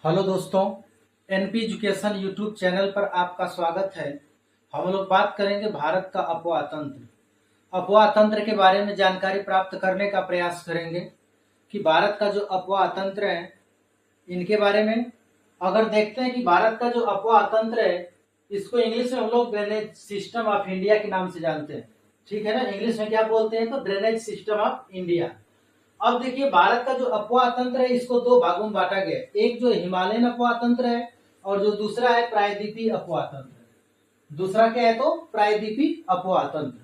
Hello दोस्तों, NP education YouTube channel पर आपका स्वागत है। हम लोग बात करेंगे भारत का अफवाह तंत्र। अफवाह तंत्र के बारे में जानकारी प्राप्त करने का प्रयास करेंगे कि भारत का जो अफवाह तंत्र है इनके बारे में। अगर देखते हैं कि भारत का जो अफवाह तंत्र है इसको इंग्लिश में हम लोग ड्रेनेज सिस्टम ऑफ इंडिया के नाम से जानते हैं। ठीक है ना, इंग्लिश में क्या बोलते हैं तो ड्रेनेज सिस्टम ऑफ इंडिया। अब देखिए, भारत का जो अफवाह तंत्र है इसको दो भागों में बांटा गया है। एक जो हिमालयन अफवाह तंत्र है और जो दूसरा है प्रायद्वीपीय अफवाह तंत्र। दूसरा क्या है तो प्रायद्वीपीय अफवाह तंत्र।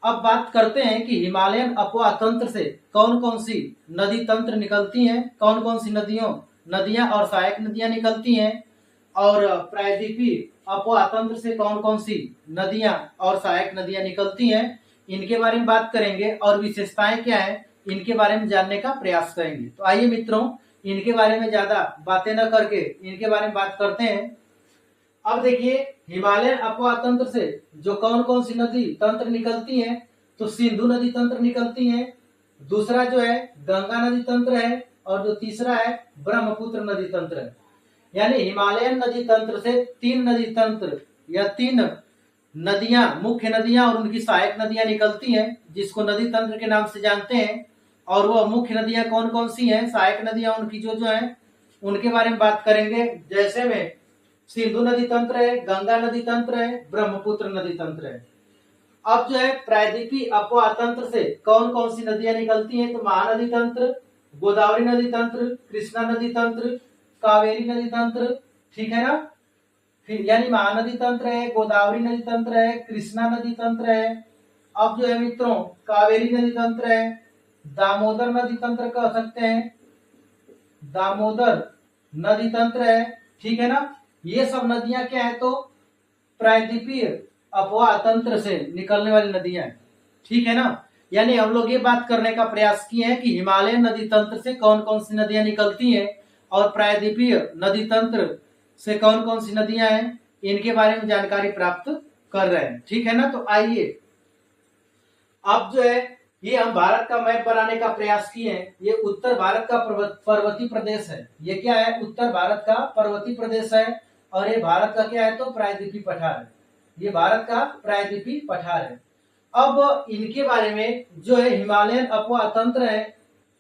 अब बात करते हैं कि हिमालयन अफवाह तंत्र से कौन कौन सी नदी तंत्र निकलती हैं, कौन कौन सी नदियां और सहायक नदियां निकलती हैं, और प्रायद्वीपीय अफवाह तंत्र से कौन कौन सी नदियां और सहायक नदियां निकलती हैं, इनके बारे में बात करेंगे और विशेषताएं क्या है इनके बारे में जानने का प्रयास करेंगे। तो आइए मित्रों, इनके बारे में ज्यादा बातें न करके इनके बारे में बात करते हैं। अब देखिए, हिमालयन अफवाह तंत्र से जो कौन कौन सी नदी तंत्र निकलती हैं तो सिंधु नदी तंत्र निकलती है, दूसरा जो है गंगा नदी तंत्र है, और जो तीसरा है ब्रह्मपुत्र नदी तंत्र है। यानी हिमालयन नदी तंत्र से तीन नदी तंत्र या तीन नदियां, मुख्य नदियां और उनकी सहायक नदियां निकलती हैं जिसको नदी तंत्र के नाम से जानते हैं। और वो मुख्य नदियां कौन कौन सी हैं, सहायक नदियां उनकी जो जो हैं उनके बारे में बात करेंगे। जैसे में सिंधु नदी तंत्र है, गंगा नदी तंत्र है, ब्रह्मपुत्र नदी तंत्र है। अब जो है प्रायद्वीपीय अफवाह तंत्र से कौन कौन सी नदियां निकलती हैं तो महानदी तंत्र, गोदावरी नदी तंत्र, कृष्णा नदी तंत्र, कावेरी नदी तंत्र। ठीक है ना, फिर यानी महानदी तंत्र है, गोदावरी नदी तंत्र है, कृष्णा नदी तंत्र है। अब जो है मित्रों कावेरी नदी तंत्र है, दामोदर नदी तंत्र कह सकते हैं, दामोदर नदी तंत्र है। ठीक है ना, ये सब नदियां क्या है तो प्रायद्वीपीय अफवाह तंत्र से निकलने वाली नदियां हैं। ठीक है ना, यानी हम लोग ये बात करने का प्रयास किए हैं कि हिमालयन नदी तंत्र से कौन कौन सी नदियां निकलती हैं और प्रायद्वीपीय नदी तंत्र से कौन कौन सी नदियां हैं इनके बारे में जानकारी प्राप्त कर रहे हैं। ठीक है ना, तो आइए अब जो है ये हम भारत का मैप बनाने का प्रयास किए हैं। ये उत्तर भारत का पर्वतीय प्रदेश है। ये क्या है, उत्तर भारत का पर्वतीय प्रदेश है। और ये भारत का क्या है तो प्रायद्वीपीय पठार है। ये भारत का प्रायद्वीपीय पठार है। अब इनके बारे में जो है हिमालयन अफवाह तंत्र है,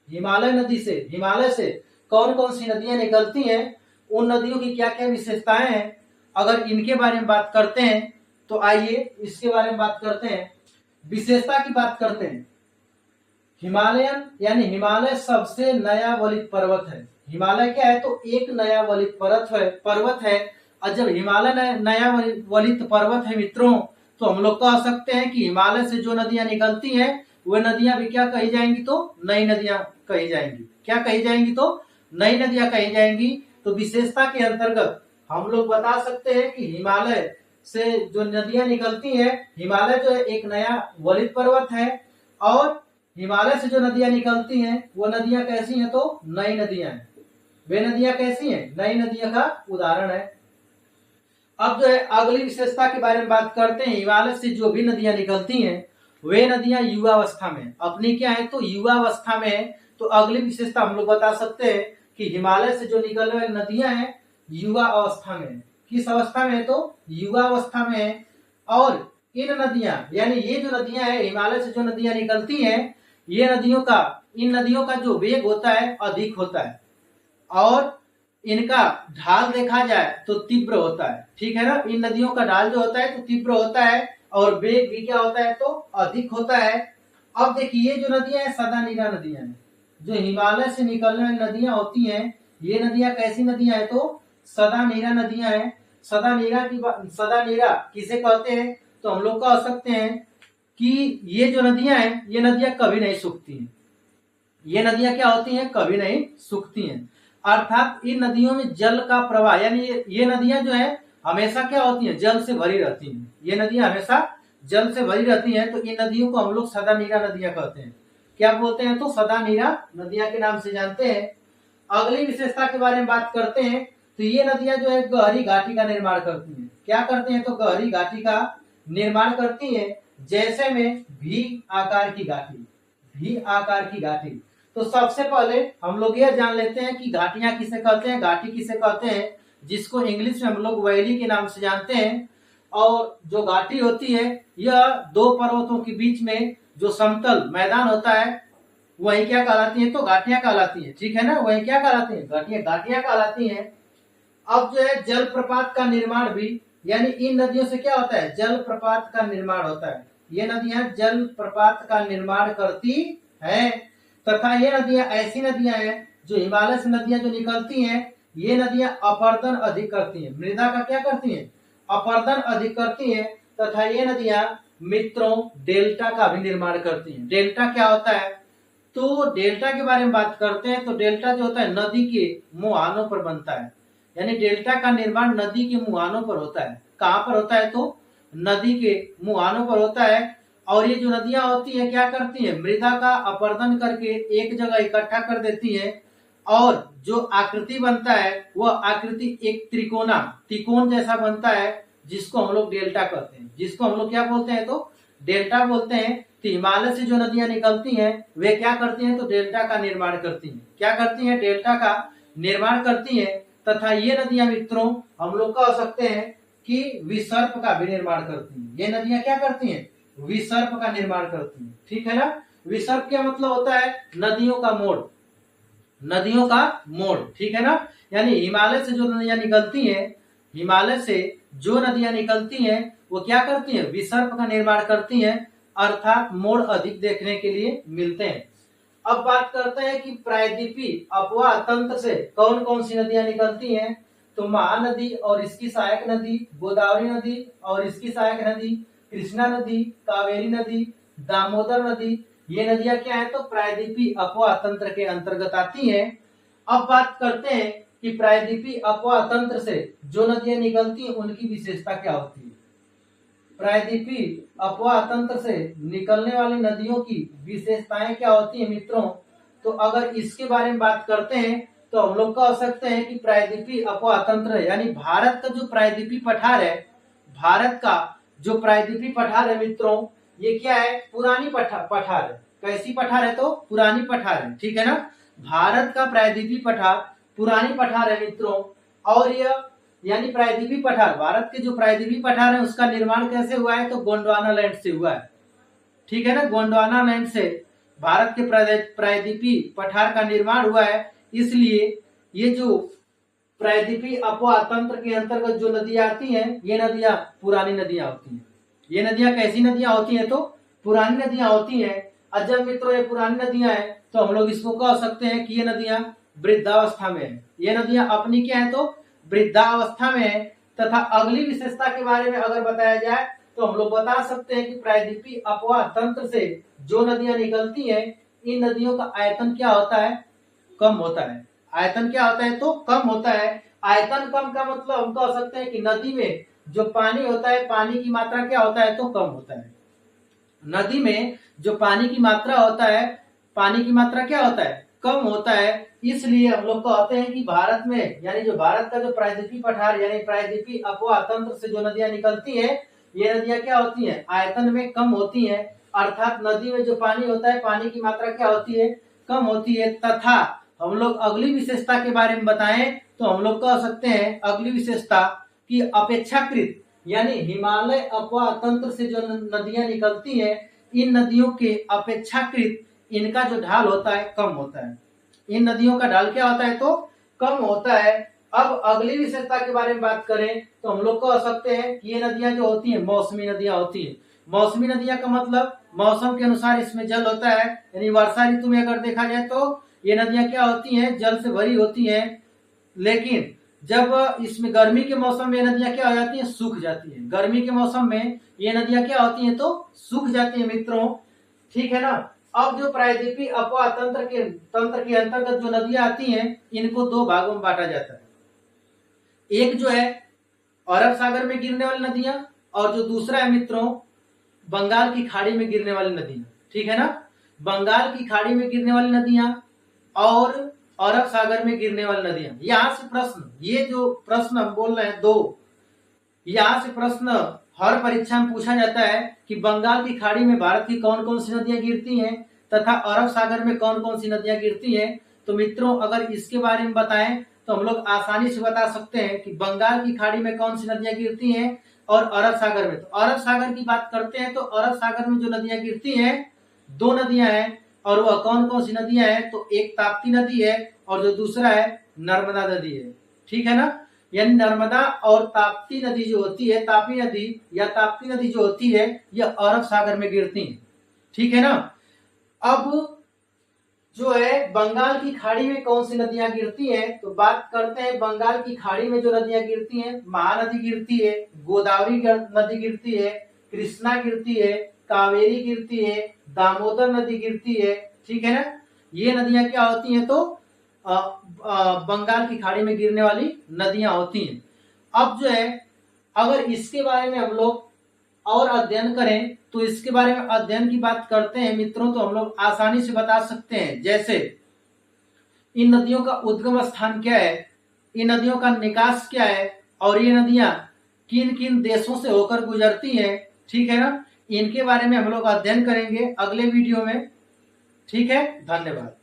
हिमालय से कौन कौन सी नदियां निकलती हैं, उन नदियों की क्या क्या विशेषताएं हैं, अगर इनके बारे में बात करते हैं तो आइए इसके बारे में बात करते हैं। विशेषता की बात करते हैं। हिमालयन यानी हिमालय सबसे नया वलित पर्वत है। हिमालय क्या है तो एक नया वलित पर्वत है। और जब हिमालय नया वलित पर्वत है मित्रों, तो हम लोग कह सकते हैं कि हिमालय से जो नदियां निकलती हैं वे नदियां भी क्या कही जाएंगी तो नई नदियां कही जाएंगी। क्या कही जाएंगी तो नई नदियां कही जाएंगी। तो विशेषता के अंतर्गत हम लोग बता सकते हैं कि हिमालय से जो नदियां निकलती हैं, हिमालय जो है एक नया वलित पर्वत है, और हिमालय से जो नदियां निकलती हैं वो नदियां कैसी हैं तो नई नदियां हैं। वे नदियां कैसी हैं, नई नदियों का उदाहरण है। अब जो है अगली विशेषता के बारे में बात करते हैं। हिमालय से जो भी नदियां निकलती हैं वे नदियां युवावस्था में अपनी क्या है तो युवावस्था में है। तो अगली विशेषता हम लोग बता सकते हैं कि हिमालय से जो निकलने वाली नदियां हैं युवा अवस्था में है। किस अवस्था में है तो युवा अवस्था में है। और इन नदियां यानी ये जो नदियां हैं हिमालय से जो नदियां निकलती हैं, इन नदियों का जो वेग होता है अधिक होता है, और इनका ढाल देखा जाए तो तीव्र होता है। ठीक है ना, इन नदियों का ढाल जो होता है तो तीव्र होता है और वेग भी क्या होता है तो अधिक होता है। अब देखिए ये जो नदियां हैं सदा नीरा नदियां हैं। जो हिमालय से निकलने वाली नदियां होती हैं ये नदियां कैसी नदियां हैं तो सदा नीरा नदियां हैं। सदा नीरा किसे कहते हैं तो हम लोग कह सकते हैं कि ये जो नदियां हैं ये नदियां कभी नहीं सूखती हैं। ये नदियां क्या होती हैं, कभी नहीं सूखती हैं। अर्थात इन नदियों में जल का प्रवाह यानी ये नदियां जो है हमेशा क्या होती हैं, जल से भरी रहती हैं। ये नदियां हमेशा जल से भरी रहती हैं। तो इन नदियों को हम लोग सदा नीरा नदियां कहते हैं। क्या बोलते हैं तो सदा नीरा नदियां के नाम से जानते हैं। अगली विशेषता के बारे में बात करते हैं। तो ये नदियां जो है गहरी घाटी का निर्माण करती हैं। क्या करते हैं तो गहरी घाटी का निर्माण करती हैं। जैसे में भी आकार की घाटी तो सबसे पहले हम लोग यह जान लेते हैं कि घाटियां किसे कहते हैं, घाटी किसे कहते हैं, जिसको इंग्लिश में हम लोग वैली के नाम से जानते हैं। और जो घाटी होती है यह दो पर्वतों के बीच में जो समतल मैदान होता है वही क्या कहलाती है, तो घाटियां कहलाती है। ठीक है ना, वही क्या कहलाती है, घाटियां, घाटियां कहलाती हैं। अब जो है जलप्रपात का निर्माण भी, यानी इन नदियों से क्या होता है, जलप्रपात का निर्माण होता है। ये नदियां जलप्रपात का निर्माण करती हैं तथा ये नदियां ऐसी नदियां हैं जो हिमालय से नदियां जो निकलती हैं, ये नदियां अपरदन अधिक करती हैं, मृदा का क्या करती हैं, अपरदन अधिक करती हैं तथा ये नदियां मित्रों डेल्टा का भी निर्माण करती हैं। डेल्टा क्या होता है, तो डेल्टा के बारे में बात करते हैं तो डेल्टा जो होता है नदी के मुहानों पर बनता है, यानी डेल्टा का निर्माण नदी के मुहानों पर होता है। कहाँ पर होता है, तो नदी के मुहानों पर होता है। और ये जो नदियां होती हैं क्या करती हैं, मृदा का अपरदन करके एक जगह इकट्ठा कर देती हैं और जो आकृति बनता है वह आकृति एक त्रिकोण जैसा बनता है, जिसको हम लोग डेल्टा कहते हैं, जिसको हम लोग क्या बोलते हैं, तो डेल्टा बोलते हैं। तो हिमालय से जो नदियां निकलती हैं वे क्या करती हैं, तो डेल्टा का निर्माण करती हैं। क्या करती हैं, डेल्टा का निर्माण करती हैं तथा ये नदियां मित्रों हम लोग कह सकते हैं कि विसर्प का भी निर्माण करती हैं। ये नदियां क्या करती हैं, विसर्प का निर्माण करती हैं। ठीक है ना, विसर्प क्या मतलब होता है, नदियों का मोड़, नदियों का मोड़। ठीक है ना, यानी हिमालय से जो नदियां निकलती हैं, हिमालय से जो नदियां निकलती हैं वो क्या करती हैं, विसर्प का निर्माण करती हैं, अर्थात मोड़ अधिक देखने के लिए मिलते हैं। अब बात करते हैं कि प्रायद्वीपीय अपवाह तंत्र से कौन कौन सी नदियां निकलती हैं, तो महानदी और इसकी सहायक नदी, गोदावरी नदी और इसकी सहायक नदी, कृष्णा नदी, कावेरी नदी, दामोदर नदी, ये नदियां क्या है, तो प्रायद्वीपीय अपवाह तंत्र के अंतर्गत आती हैं। अब बात करते हैं कि प्रायद्वीपीय अपवाह तंत्र से जो नदियां निकलती हैं उनकी विशेषता क्या होती है। प्रायद्वीपीय अपवाह तंत्र से निकलने वाली नदियों की विशेषताएं क्या होती है मित्रों, तो अगर इसके बारे में बात करते हैं तो हम लोग कह सकते हैं कि प्रायद्वीपीय अपवाह तंत्र यानी भारत का जो प्रायद्वीपीय पठार है, भारत का जो प्रायद्वीपीय पठार है मित्रों, ये क्या है, पुरानी पठार है। कैसी पठार है, तो पुरानी पठार है। ठीक है ना, भारत का प्रायद्वीपीय पठार पुरानी पठार है मित्रों। और यह यानी प्रायद्वीपीय पठार, भारत के जो प्रायद्वीपीय पठार है उसका निर्माण कैसे हुआ है, तो गोंडवाना लैंड से हुआ है। ठीक है ना, गोंडवाना लैंड से भारत के प्रायद्वीपीय पठार का निर्माण हुआ है। इसलिए ये जो प्रायद्वीपीय अपवाह तंत्र के अंतर्गत जो नदियां आती हैं, ये नदियां पुरानी नदियां होती हैं। ये नदियां कैसी नदियां होती हैं, तो पुरानी नदियां होती हैं। और जब मित्रों ये पुरानी नदियां हैं तो हम लोग इसको कह सकते हैं कि ये नदियां वृद्धावस्था में है। ये नदियां अपनी क्या है, तो वृद्धावस्था में है। तथा अगली विशेषता के बारे में अगर बताया जाए तो हम लोग बता सकते हैं कि प्रायद्वीपीय अपवाह तंत्र से जो नदियां निकलती हैं, इन नदियों का आयतन क्या होता है, कम होता है। आयतन क्या होता है, तो कम होता है। आयतन कम का मतलब हम कह सकते हैं कि नदी में जो पानी होता है, पानी की मात्रा क्या होता है, तो कम होता है। नदी में जो पानी की मात्रा होता है, पानी की मात्रा क्या होता है, कम होता है। इसलिए हम लोग कहते हैं कि भारत में यानी जो भारत का जो प्रायद्वीपीय पठार यानी प्रायद्वीपीय अपवाह तंत्र से जो नदियां निकलती हैं, ये नदियां क्या होती हैं, आयतन में कम होती हैं। अर्थात नदी में जो पानी होता है, पानी की मात्रा क्या होती है, कम होती है। तथा हम लोग अगली विशेषता के बारे में बताएं तो हम लोग कह सकते हैं अगली विशेषता की अपेक्षाकृत यानी हिमालय अपवाह तंत्र से जो नदियां निकलती हैं, इन नदियों के अपेक्षाकृत इनका जो ढाल होता है कम होता है। इन नदियों का ढाल क्या होता है, तो कम होता है। अब अगली विशेषता के बारे में बात करें तो हम लोग कह सकते हैं कि ये नदियां जो होती हैं मौसमी नदियां होती हैं। मौसमी नदियां का मतलब मौसम के अनुसार इसमें जल होता है, यानी वर्षा ऋतु में अगर देखा जाए तो ये नदियां क्या होती हैं, जल से भरी होती हैं। लेकिन जब इसमें गर्मी के मौसम में ये नदियां क्या हो जाती हैं, सूख जाती हैं। गर्मी के मौसम में ये नदियां क्या होती हैं, तो सूख जाती हैं मित्रों। ठीक है ना, अब जो प्रायद्वीपीय अपवाह तंत्र के अंतर्गत जो नदियां आती हैं, इनको दो भागों में बांटा जाता है। एक जो है अरब सागर में गिरने वाली नदियां और जो दूसरा है मित्रों बंगाल की खाड़ी में गिरने वाली नदियां। ठीक है ना, बंगाल की खाड़ी में गिरने वाली नदियां और अरब सागर में गिरने वाली नदियां। यहाँ से प्रश्न, ये जो प्रश्न हम बोल रहे हैं दो, यहाँ से प्रश्न हर परीक्षा में पूछा जाता है कि बंगाल की खाड़ी में भारत की कौन कौन सी नदियां गिरती हैं तथा अरब सागर में कौन कौन सी नदियां गिरती हैं। तो मित्रों अगर इसके बारे में बताएं तो हम लोग आसानी से बता सकते हैं कि बंगाल की खाड़ी में कौन सी नदियां गिरती हैं और अरब सागर में। तो अरब सागर की बात करते हैं तो अरब सागर में जो नदियां गिरती हैं, दो नदियां हैं, और वह कौन कौन सी नदियां हैं। तो एक ताप्ती नदी है और जो दूसरा है नर्मदा नदी है। ठीक है ना, यानी नर्मदा और ताप्ती नदी जो होती है, तापी नदी या ताप्ती नदी जो होती है, यह अरब सागर में गिरती है। ठीक है ना। अब जो है बंगाल की खाड़ी में कौन सी नदियां गिरती हैं, तो बात करते हैं बंगाल की खाड़ी में जो नदियां गिरती हैं, महानदी गिरती है, गोदावरी नदी गिरती है, कृष्णा गिरती है, कावेरी गिरती है, दामोदर नदी गिरती है। ठीक है ना, ये नदियां क्या होती हैं, तो बंगाल की खाड़ी में गिरने वाली नदियां होती हैं। अब जो है अगर इसके बारे में हम लोग और अध्ययन करें तो इसके बारे में अध्ययन की बात करते हैं मित्रों, तो हम लोग आसानी से बता सकते हैं। जैसे इन नदियों का उद्गम स्थान क्या है, इन नदियों का निकास क्या है, और ये नदियां किन किन देशों से होकर गुजरती हैं। ठीक है ना, इनके बारे में हम लोग अध्ययन करेंगे अगले वीडियो में। ठीक है, धन्यवाद।